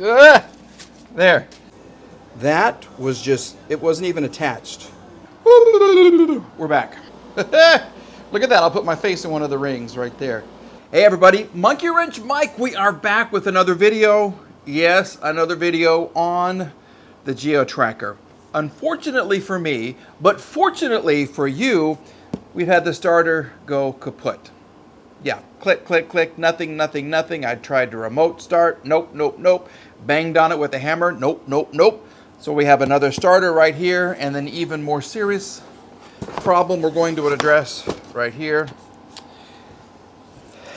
There. That was just, it wasn't even attached. We're back. Look at that. I'll put my face in one of the rings right there. Hey everybody, Monkey Wrench Mike. We are back with another video. Yes, another video on the Geo Tracker. Unfortunately for me, but fortunately for you, we've had the starter go kaput. Yeah, click, click, click, nothing, nothing, nothing. I tried to remote start. Nope, nope, nope. Banged on it with a hammer. Nope, nope, nope. So we have another starter right here, and then even more serious problem we're going to address right here.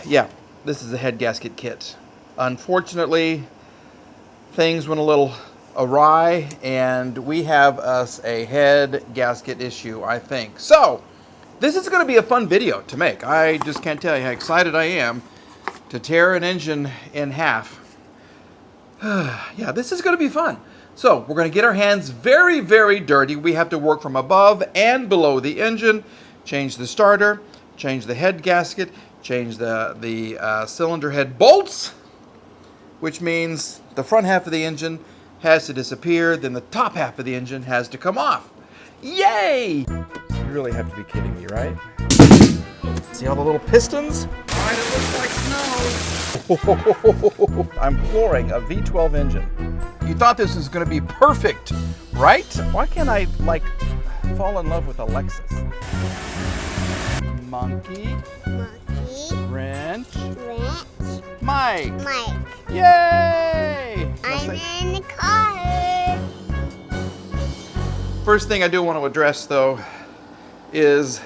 Yeah, this is a head gasket kit. Unfortunately, things went a little awry, and we have us a head gasket issue, I think. So, this is going to be a fun video to make. I just can't tell you how excited I am to tear an engine in half. Yeah, this is going to be fun. So, we're going to get our hands very, very dirty. We have to work from above and below the engine, change the starter, change the head gasket, change the cylinder head bolts, which means the front half of the engine has to disappear, then the top half of the engine has to come off. Yay! You really have to be kidding me, right? See all the little pistons? Right, it looks like snow. I'm flooring a V12 engine. You thought this was going to be perfect, right? Why can't I, like, fall in love with a Lexus? Monkey. Wrench. Mike. Yay! I'm in the car. First thing I do want to address, though, is,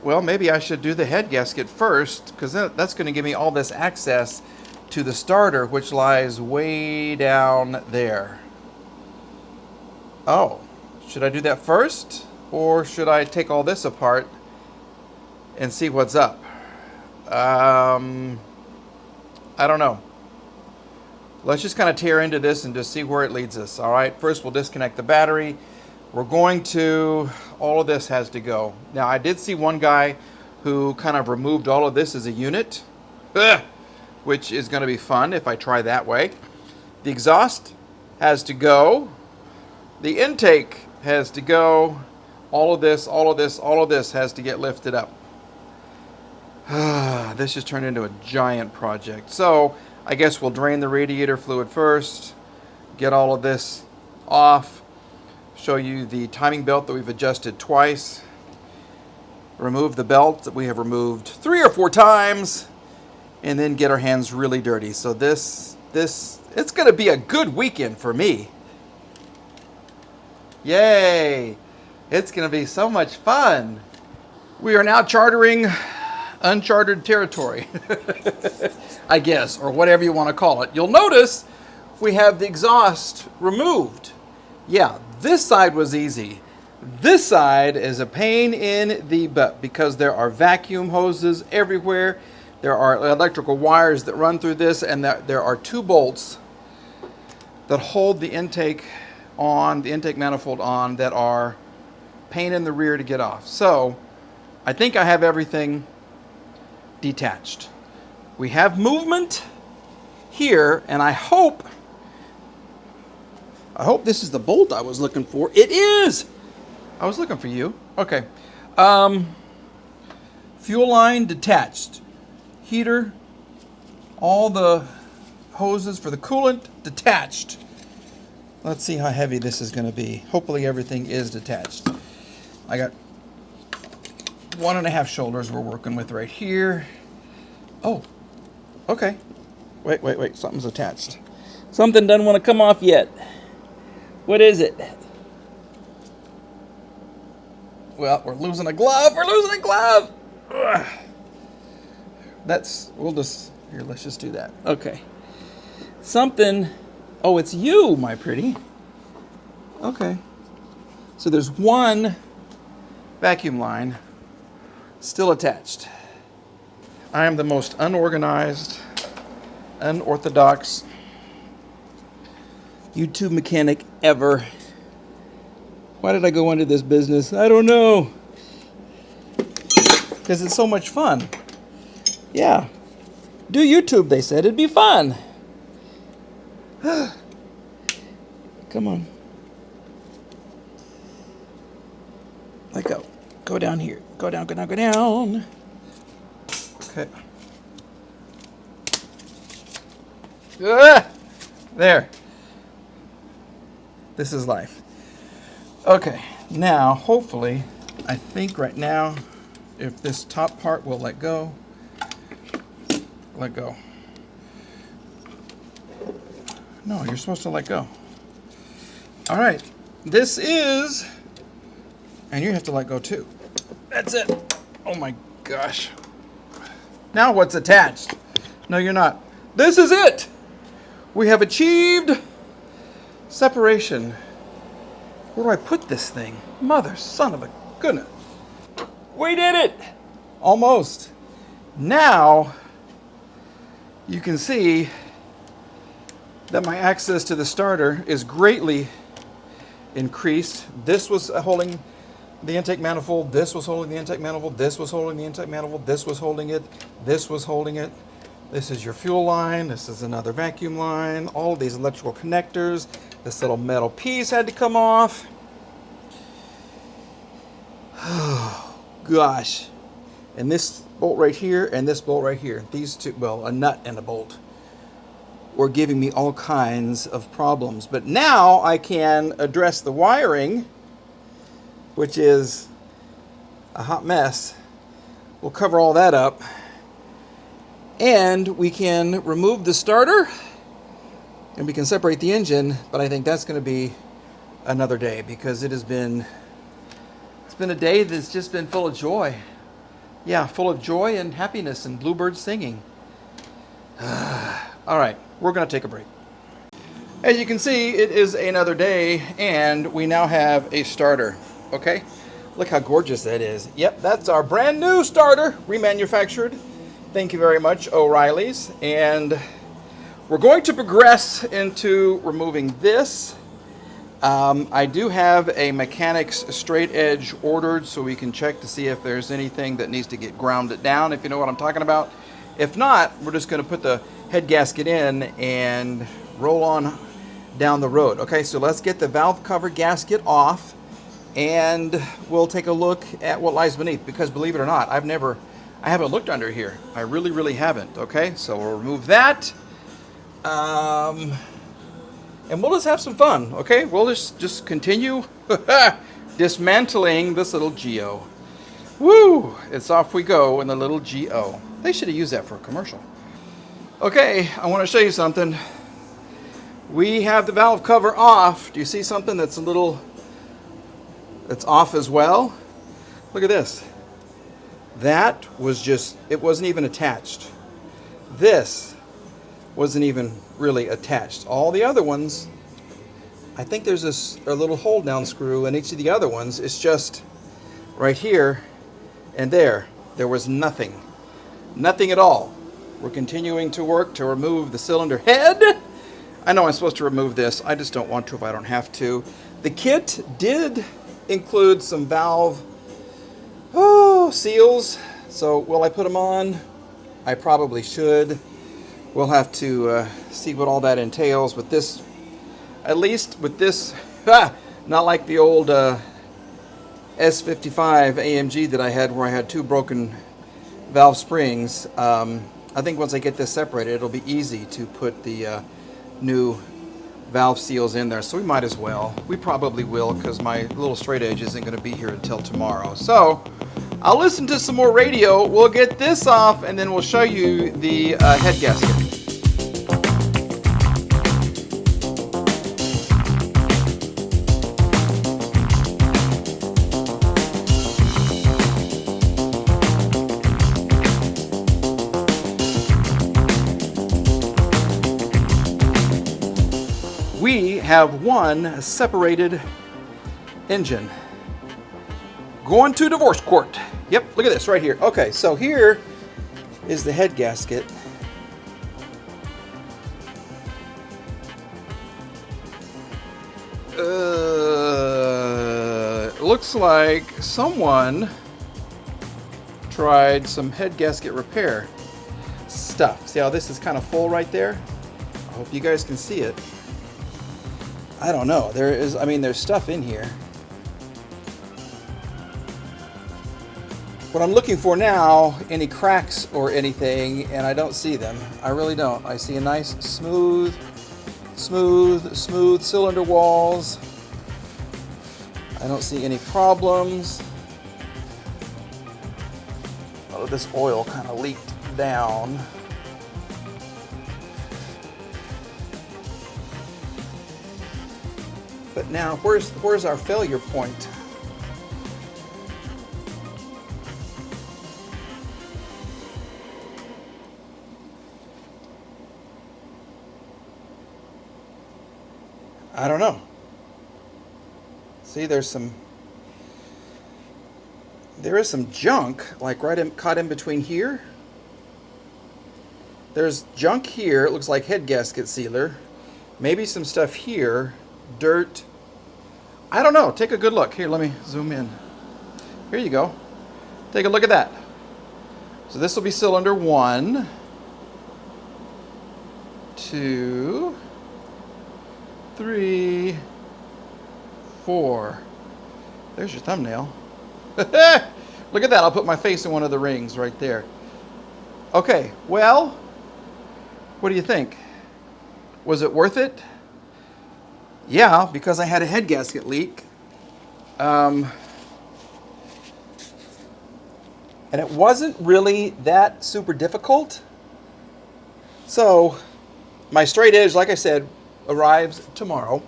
well, maybe I should do the head gasket first, because that's going to give me all this access to the starter, which lies way down there. Oh, should I do that first? Or should I take all this apart and see what's up? I don't know. Let's just kind of tear into this and just see where it leads us. All right, first we'll disconnect the battery. We're going to, all of this has to go. Now, I did see one guy who kind of removed all of this as a unit, which is going to be fun if I try that way. The exhaust has to go. The intake has to go. All of this, all of this, all of this has to get lifted up. This just turned into a giant project. So I guess we'll drain the radiator fluid first, get all of this off, show you the timing belt that we've adjusted twice, remove the belt that we have removed 3 or 4 times, and then get our hands really dirty. So this it's going to be a good weekend for me. Yay! It's going to be so much fun. We are now chartering uncharted territory, I guess, or whatever you want to call it. You'll notice we have the exhaust removed. Yeah, this side was easy. This side is a pain in the butt because there are vacuum hoses everywhere. There are electrical wires that run through this, and there are 2 bolts that hold the intake on, the intake manifold on, that are pain in the rear to get off. So I think I have everything detached. We have movement here, and I hope this is the bolt I was looking for. It is! I was looking for you. Okay. Fuel line detached. Heater. All the hoses for the coolant detached. Let's see how heavy this is going to be. Hopefully everything is detached. I got 1.5 shoulders we're working with right here. Oh, okay. Wait. Something's attached. Something doesn't want to come off yet. What is it? Well, we're losing a glove. We're losing a glove. Ugh. Let's just do that. Okay. Something. Oh, it's you, my pretty. Okay. So there's one vacuum line still attached. I am the most unorganized, unorthodox YouTube mechanic ever. Why did I go into this business? I don't know. Because it's so much fun. Yeah. Do YouTube, they said. It'd be fun. Come on. Let go. Go down here. Go down, go down, go down. Okay. Ah! There. This is life. Okay. Now, hopefully, I think right now, if this top part will let go, let go. No, you're supposed to let go. All right. This is, and you have to let go too. That's it. Oh my gosh. Now what's attached? No, you're not. This is it. We have achieved separation. Where do I put this thing? Mother, son of a goodness. We did it. Almost. Now you can see that my access to the starter is greatly increased. This was holding the intake manifold, this was holding the intake manifold, this was holding the intake manifold, this was holding it, this was holding it. This is your fuel line, this is another vacuum line, all of these electrical connectors. This little metal piece had to come off. Oh, gosh. And this bolt right here and this bolt right here, these two, well, a nut and a bolt, were giving me all kinds of problems. But now I can address the wiring, which is a hot mess. We'll cover all that up. And we can remove the starter and we can separate the engine, but I think that's going to be another day because it's been a day that's just been full of joy. Yeah, full of joy and happiness and bluebirds singing. All right, we're going to take a break. As you can see, it is another day and we now have a starter. Okay, look how gorgeous that is. Yep, that's our brand new starter, remanufactured. Thank you very much, O'Reilly's. And we're going to progress into removing this. I do have a mechanic's straight edge ordered so we can check to see if there's anything that needs to get grounded down, if you know what I'm talking about. If not, we're just going to put the head gasket in and roll on down the road. Okay, so let's get the valve cover gasket off and we'll take a look at what lies beneath, because believe it or not, I haven't looked under here. I really haven't. Okay, so we'll remove that. And we'll just have some fun. Okay, we'll just continue dismantling this little Geo. Woo! It's off we go in the little Geo. They should have used that for a commercial. Okay, I want to show you something. We have the valve cover off. Do you see something that's that's off as well? Look at this. That was just, it wasn't even attached. This wasn't even really attached. All the other ones, I think there's a little hold down screw in each of the other ones. It's just right here and there. There was nothing. Nothing at all. We're continuing to work to remove the cylinder head. I know I'm supposed to remove this. I just don't want to if I don't have to. The kit did include some valve seals. So will I put them on? I probably should. We'll have to see what all that entails. But this, at least with this, not like the old S55 AMG that I had where I had two broken valve springs. I think once I get this separated, it'll be easy to put the new valve seals in there. So we might as well. We probably will, because my little straight edge isn't going to be here until tomorrow. So I'll listen to some more radio. We'll get this off, and then we'll show you the head gasket. We have one separated engine going to divorce court. Yep, look at this right here. Okay, so here is the head gasket. Looks like someone tried some head gasket repair stuff. See how this is kind of full right there? hope you guys can see it. I don't know. There's stuff in here. What I'm looking for now, any cracks or anything, and I don't see them. I really don't. I see a nice smooth cylinder walls. I don't see any problems. Oh, this oil kind of leaked down. But now, where's our failure point? I don't know. See, there is some junk, like caught in between here. There's junk here. It looks like head gasket sealer. Maybe some stuff here. Dirt. I don't know. Take a good look. Here, let me zoom in. Here you go. Take a look at that. So this will be cylinder 1, 2, 3, 4. There's your thumbnail. Look at that. I'll put my face in one of the rings right there. Okay, well, what do you think? Was it worth it? Yeah, because I had a head gasket leak. And it wasn't really that super difficult. So, my straight edge, like I said, arrives tomorrow.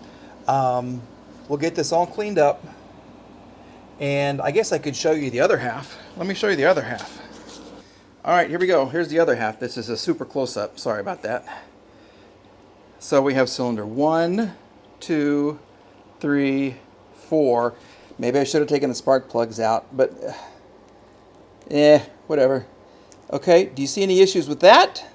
We'll get this all cleaned up. And I guess I could show you the other half. Let me show you the other half. All right, here we go. Here's the other half. This is a super close-up. Sorry about that. So we have cylinder 1, 2, 3, 4. Maybe I should have taken the spark plugs out, but whatever. Okay, do you see any issues with that?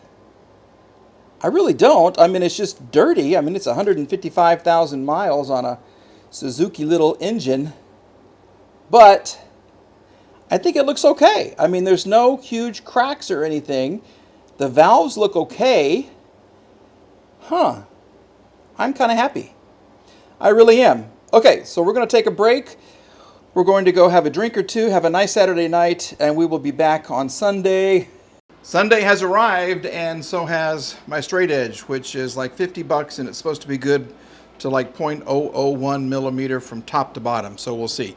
I really don't. I mean, it's just dirty. I mean, it's 155,000 miles on a Suzuki little engine. But I think it looks okay. I mean, there's no huge cracks or anything. The valves look okay. Huh. I'm kind of happy. I really am. Okay, so we're going to take a break. We're going to go have a drink or two, have a nice Saturday night, and we will be back on Sunday. Sunday has arrived, and so has my straight edge, which is like $50, and it's supposed to be good to like 0.001 millimeter from top to bottom, so we'll see.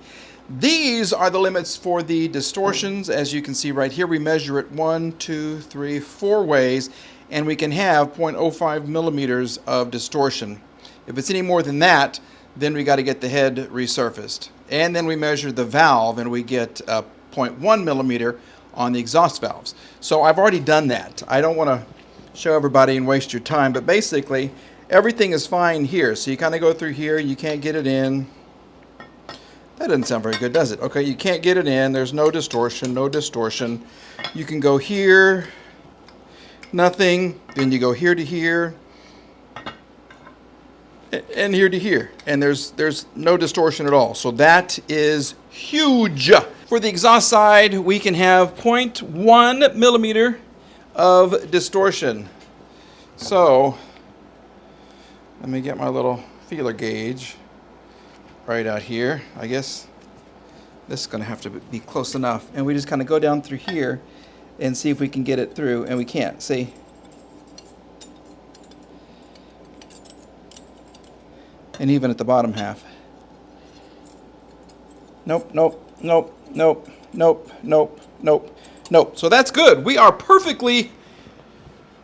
These are the limits for the distortions. As you can see right here, we measure it 1, 2, 3, 4 ways, and we can have 0.05 millimeters of distortion. If it's any more than that, then we got to get the head resurfaced. And then we measure the valve, and we get 0.1 millimeter on the exhaust valves. So I've already done that. I don't want to show everybody and waste your time, but basically everything is fine here. So you kind of go through here, you can't get it in. That doesn't sound very good, does it? Okay, you can't get it in. There's no distortion, no distortion. You can go here, nothing. Then you go here to here, and here to here. And there's no distortion at all. So that is huge. For the exhaust side, we can have 0.1 millimeter of distortion. So let me get my little feeler gauge right out here. I guess this is going to have to be close enough. And we just kind of go down through here and see if we can get it through. And we can't. See? And even at the bottom half. Nope, nope, nope, nope, nope, nope, nope, nope. So that's good. We are perfectly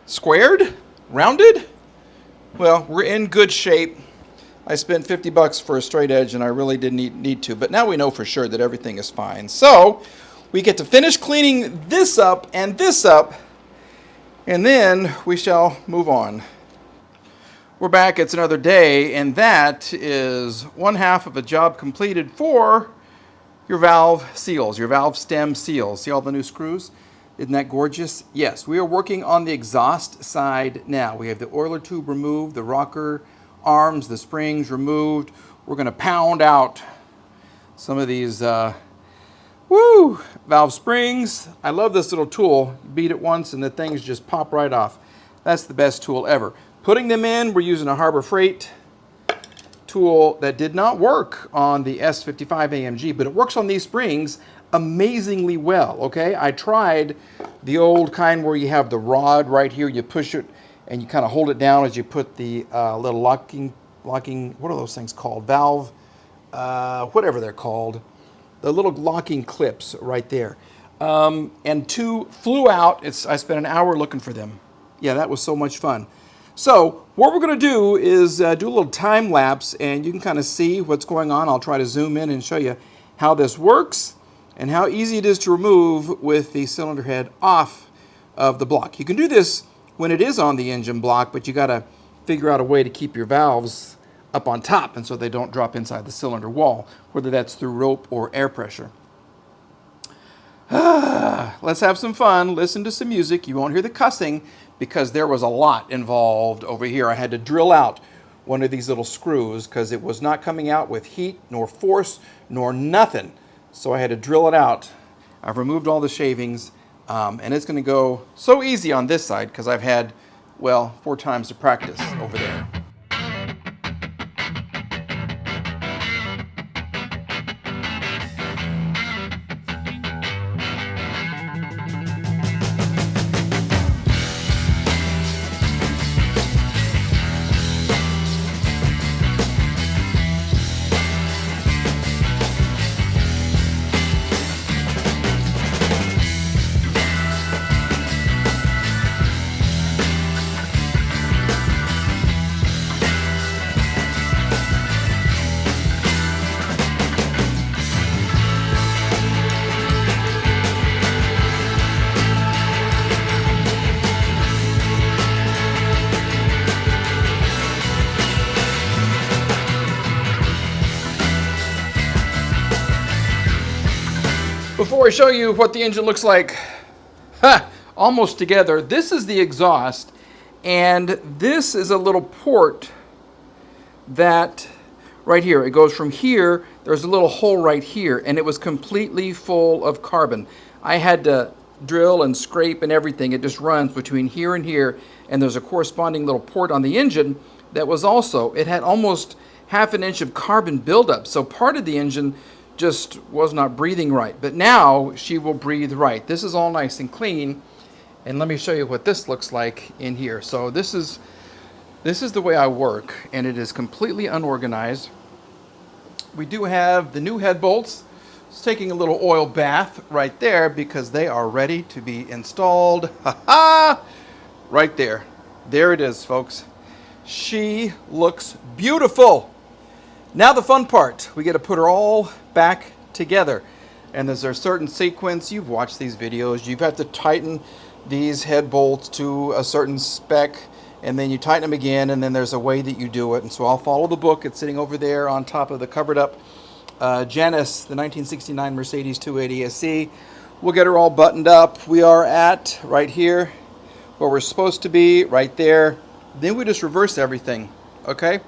squared, rounded. Well, we're in good shape. I spent $50 for a straight edge, and I really didn't need to. But now we know for sure that everything is fine. So we get to finish cleaning this up, and then we shall move on. We're back. It's another day, and that is one half of a job completed for your valve seals, your valve stem seals. See all the new screws? Isn't that gorgeous? Yes, we are working on the exhaust side now. We have the oiler tube removed, the rocker arms, the springs removed. We're going to pound out some of these valve springs. I love this little tool. You beat it once and the things just pop right off. That's the best tool ever. Putting them in, we're using a Harbor Freight tool that did not work on the S55 AMG, but it works on these springs amazingly well, okay? I tried the old kind where you have the rod right here, you push it and you kind of hold it down as you put the little locking, what are those things called? Valve, whatever they're called. The little locking clips right there. And two flew out. I spent an hour looking for them. Yeah, that was so much fun. So what we're going to do is do a little time lapse, and you can kind of see what's going on. I'll try to zoom in and show you how this works and how easy it is to remove with the cylinder head off of the block. You can do this when it is on the engine block, but you got to figure out a way to keep your valves up on top and so they don't drop inside the cylinder wall, whether that's through rope or air pressure. Let's have some fun. Listen to some music. You won't hear the cussing because there was a lot involved over here. I had to drill out one of these little screws because it was not coming out with heat nor force nor nothing. So I had to drill it out. I've removed all the shavings, and it's going to go so easy on this side because I've had, well, 4 times the practice over there. Before I show you what the engine looks like, almost together, this is the exhaust, and this is a little port that, right here, it goes from here, there's a little hole right here, and it was completely full of carbon. I had to drill and scrape and everything. It just runs between here and here, and there's a corresponding little port on the engine that was also, it had almost ½ an inch of carbon buildup, so part of the engine just was not breathing right, but now she will breathe right. This is all nice and clean, and let me show you what this looks like in here. So this is the way I work, and it is completely unorganized. We do have the new head bolts. It's taking a little oil bath right there because they are ready to be installed. Ha-ha! Right there. There it is, folks. She looks beautiful. Now the fun part, we get to put her all back together. And there's a certain sequence, you've watched these videos, you've got to tighten these head bolts to a certain spec, and then you tighten them again, and then there's a way that you do it. And so I'll follow the book. It's sitting over there on top of the covered up Janus, the 1969 Mercedes 280 SE. We'll get her all buttoned up. We are at, right here, where we're supposed to be, right there. Then we just reverse everything, okay?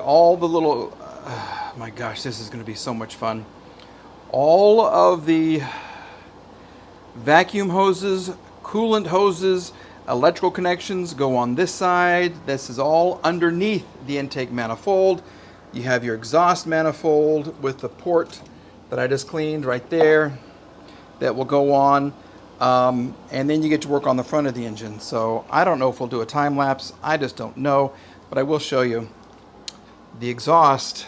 All the little, my gosh, this is going to be so much fun. All of the vacuum hoses, coolant hoses, electrical connections go on this side. This is all underneath the intake manifold. You have your exhaust manifold with the port that I just cleaned right there that will go on. And then you get to work on the front of the engine. So I don't know if we'll do a time lapse. I just don't know, but I will show you. The exhaust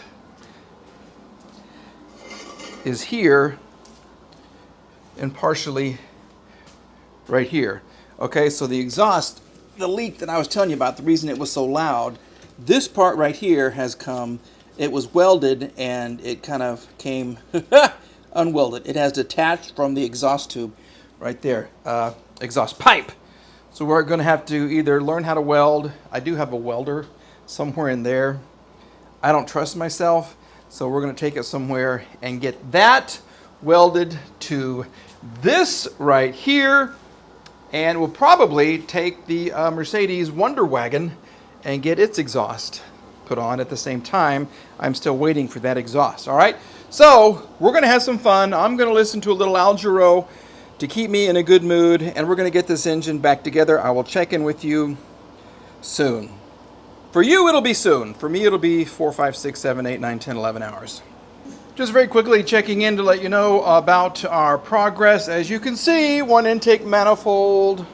is here and partially right here. Okay, so the exhaust, the leak that I was telling you about, the reason it was so loud, this part right here has come, it was welded and it kind of came unwelded. It has detached from the exhaust tube right there, exhaust pipe. So we're going to have to either learn how to weld. I do have a welder somewhere in there. I don't trust myself, so we're going to take it somewhere and get that welded to this right here, and we'll probably take the Mercedes Wonder Wagon and get its exhaust put on at the same time. I'm still waiting for that exhaust. All right, so we're going to have some fun. I'm going to listen to a little Al Jarreau to keep me in a good mood, and we're going to get this engine back together. I will check in with you soon. For you, it'll be soon. For me, it'll be 4, 5, 6, 7, 8, 9, 10, 11 hours. Just very quickly checking in to let you know about our progress. As you can see, one intake manifold,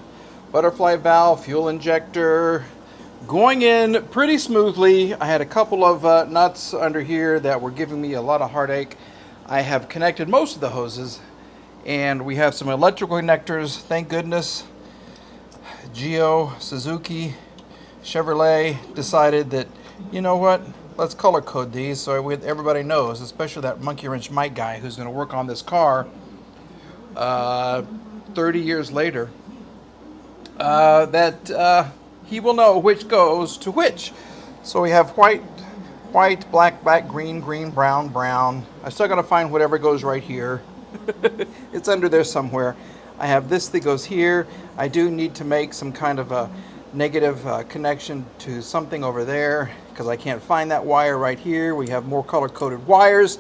butterfly valve, fuel injector, going in pretty smoothly. I had a couple of nuts under here that were giving me a lot of heartache. I have connected most of the hoses, and we have some electrical connectors, thank goodness. Geo, Suzuki, Chevrolet decided that, you know what, let's color code these so everybody knows, especially that monkey wrench Mike guy who's going to work on this car 30 years later, that he will know which goes to which. So we have white, black, green, brown. I still got to find whatever goes right here. It's under there somewhere. I have this that goes here. I do need to make some kind of a negative connection to something over there because I can't find that wire right here. We have more color-coded wires.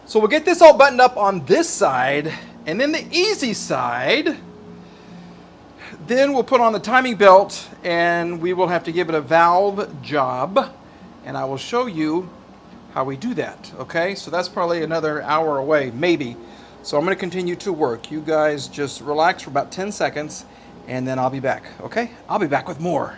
So we'll get this all buttoned up on this side, and then the easy side, then we'll put on the timing belt and we will have to give it a valve job, and I will show you how we do that, okay? So that's probably another hour away, maybe. So I'm going to continue to work. You guys just relax for about 10 seconds, and then I'll be back, okay? I'll be back with more.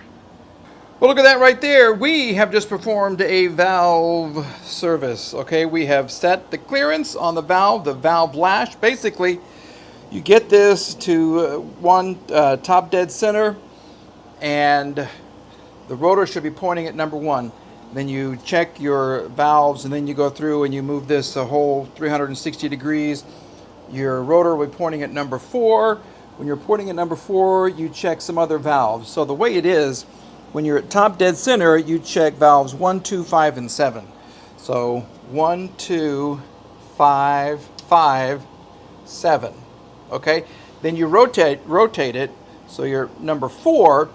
Well, look at that right there. We have just performed a valve service, okay? We have set the clearance on the valve lash. Basically, you get this to one top dead center, and the rotor should be pointing at number 1. Then you check your valves, and then you go through and you move this a whole 360 degrees. Your rotor will be pointing at number 4. When you're pointing at number 4, you check some other valves. So the way it is, when you're at top dead center, you check valves 1, 2, 5, and 7. So 1, 2, 5, 5, 7. Okay? Then you rotate it, so you're number 4,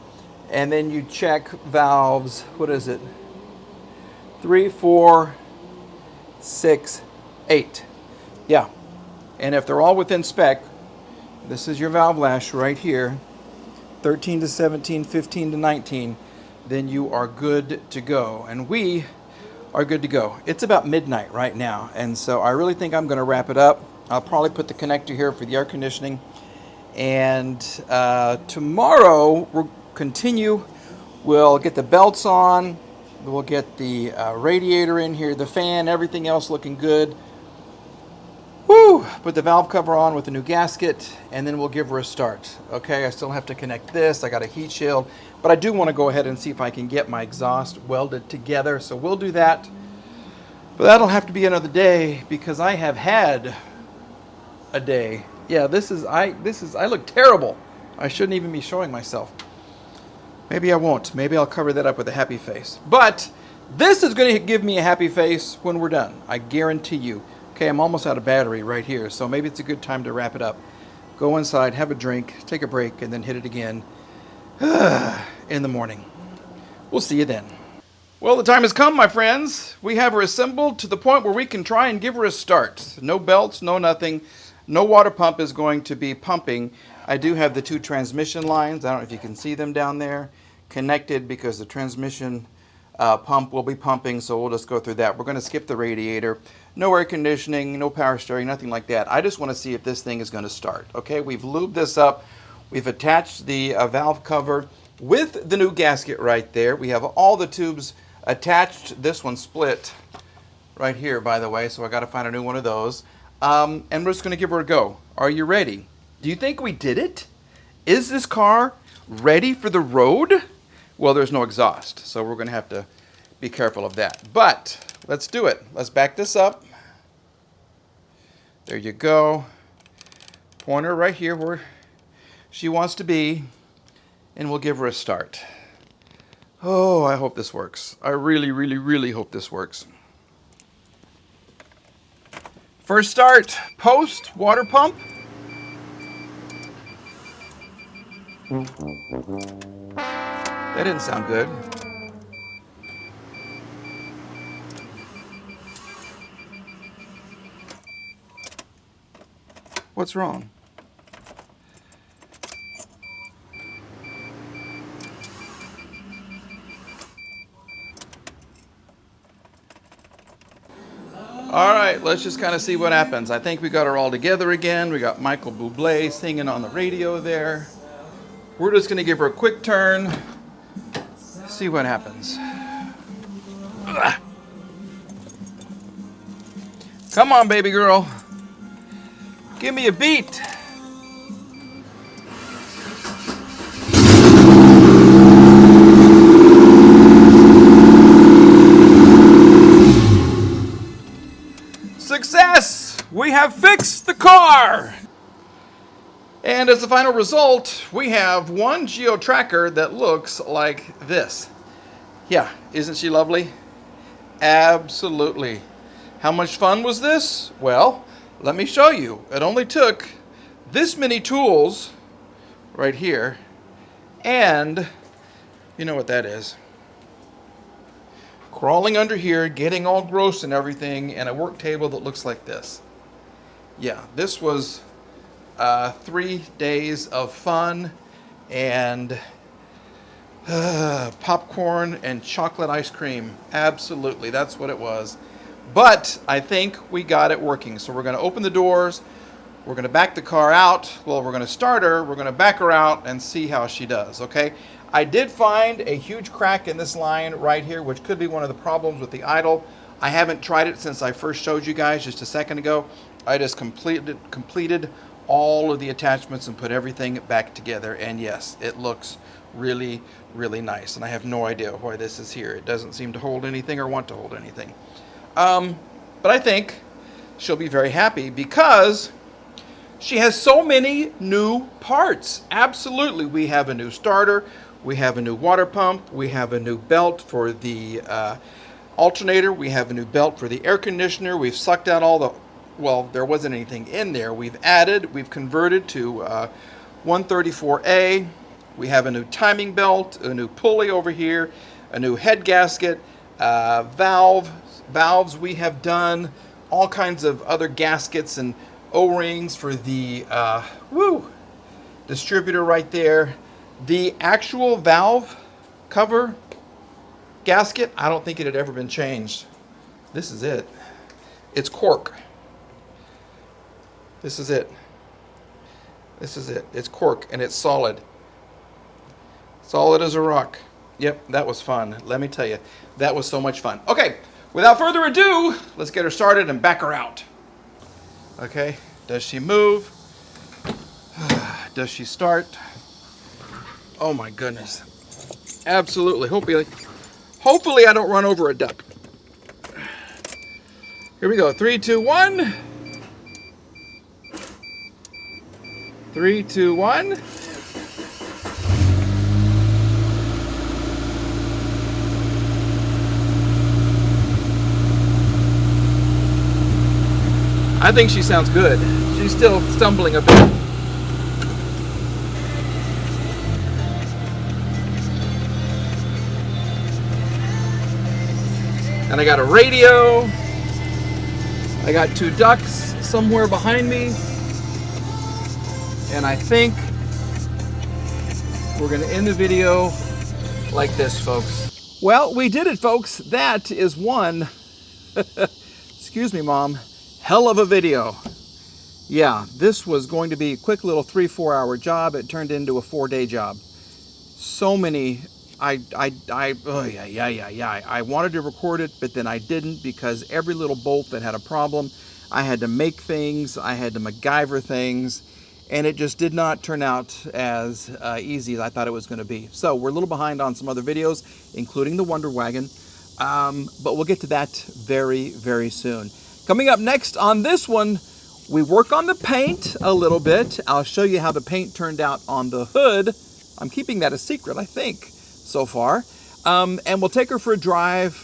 and then you check valves, what is it? 3, 4, 6, 8. Yeah. And if they're all within spec, this is your valve lash right here, 13 to 17, 15 to 19, then you are good to go. And we are good to go. It's about midnight right now, and so I really think I'm going to wrap it up. I'll probably put the connector here for the air conditioning. And tomorrow we'll continue. We'll get the belts on. We'll get the radiator in here, the fan, everything else looking good. Woo! Put the valve cover on with the new gasket, and then we'll give her a start. Okay, I still have to connect this. I got a heat shield, but I do want to go ahead and see if I can get my exhaust welded together. So we'll do that. But that'll have to be another day because I have had a day. Yeah, I look terrible. I shouldn't even be showing myself. Maybe I won't. Maybe I'll cover that up with a happy face. But this is going to give me a happy face when we're done. I guarantee you. Okay, I'm almost out of battery right here, so maybe it's a good time to wrap it up. Go inside, have a drink, take a break, and then hit it again in the morning. We'll see you then. Well, the time has come, my friends. We have her assembled to the point where we can try and give her a start. No belts, no nothing. No water pump is going to be pumping. I do have the 2 transmission lines. I don't know if you can see them down there, connected because the transmission pump will be pumping, so we'll just go through that. We're going to skip the radiator. No air conditioning, no power steering, nothing like that. I just want to see if this thing is going to start. Okay, we've lubed this up. We've attached the valve cover with the new gasket right there. We have all the tubes attached. This one split right here, by the way, so I got to find a new one of those. And we're just going to give her a go. Are you ready? Do you think we did it? Is this car ready for the road? Well, there's no exhaust, so we're going to have to be careful of that. But let's do it. Let's back this up. There you go. Point her right here where she wants to be, and we'll give her a start. Oh, I hope this works. I really, really, really hope this works. First start, post, water pump. That didn't sound good. What's wrong? All right, let's just kind of see what happens. I think we got her all together again. We got Michael Bublé singing on the radio there. We're just going to give her a quick turn, see what happens. Ugh. Come on, baby girl. Give me a beat. Success! We have fixed the car! And as the final result, we have one Geo Tracker that looks like this. Yeah, isn't she lovely? Absolutely. How much fun was this? Well, let me show you. It only took this many tools right here, and you know what that is. Crawling under here, getting all gross and everything, and a work table that looks like this. Yeah, this was 3 days of fun and popcorn and chocolate ice cream. Absolutely, that's what it was. But I think we got it working. So we're going to open the doors. We're going to back the car out. Well, we're going to start her. We're going to back her out and see how she does, okay? I did find a huge crack in this line right here, which could be one of the problems with the idle. I haven't tried it since I first showed you guys just a second ago. I just completed all of the attachments and put everything back together. And yes, it looks really, really nice. And I have no idea why this is here. It doesn't seem to hold anything or want to hold anything. But I think she'll be very happy because she has so many new parts. Absolutely. We have a new starter. We have a new water pump. We have a new belt for the alternator. We have a new belt for the air conditioner. We've sucked out all the, well, there wasn't anything in there. We've converted to 134A. We have a new timing belt, a new pulley over here, a new head gasket, valves. We have done all kinds of other gaskets and O-rings for the distributor right there. The actual valve cover gasket, I don't think it had ever been changed. This is it. It's cork. This is it. This is it. It's cork and it's solid. Solid as a rock. Yep, that was fun. Let me tell you, that was so much fun. Okay, without further ado, let's get her started and back her out. Okay, does she move? Does she start? Oh my goodness. Absolutely. Hopefully I don't run over a duck. Here we go. 3, 2, 1. 3, 2, 1. I think she sounds good. She's still stumbling a bit. And I got a radio. I got 2 ducks somewhere behind me. And I think we're going to end the video like this, folks. Well, we did it, folks. That is one, excuse me, Mom, hell of a video. Yeah, this was going to be a quick little 3-4 hour job. It turned into a 4-day job. So many, I wanted to record it, but then I didn't because every little bolt that had a problem, I had to make things, I had to MacGyver things, and it just did not turn out as easy as I thought it was going to be. So we're a little behind on some other videos, including the Wonder Wagon, but we'll get to that very, very soon. Coming up next on this one, we work on the paint a little bit. I'll show you how the paint turned out on the hood. I'm keeping that a secret, I think, so far. And we'll take her for a drive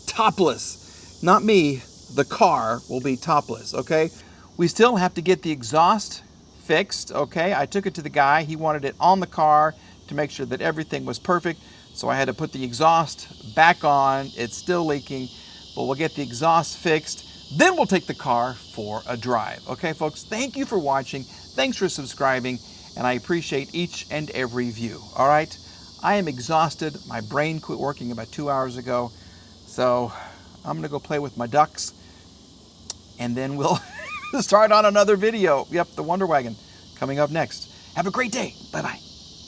topless. Not me, the car will be topless, okay? We still have to get the exhaust fixed, okay? I took it to the guy. He wanted it on the car to make sure that everything was perfect. So I had to put the exhaust back on. It's still leaking, but we'll get the exhaust fixed. Then we'll take the car for a drive. Okay, folks, thank you for watching. Thanks for subscribing, and I appreciate each and every view. All right, I am exhausted. My brain quit working about 2 hours ago, so I'm gonna go play with my ducks and then we'll start on another video. Yep, the Wonder Wagon coming up next. Have a great day. Bye-bye.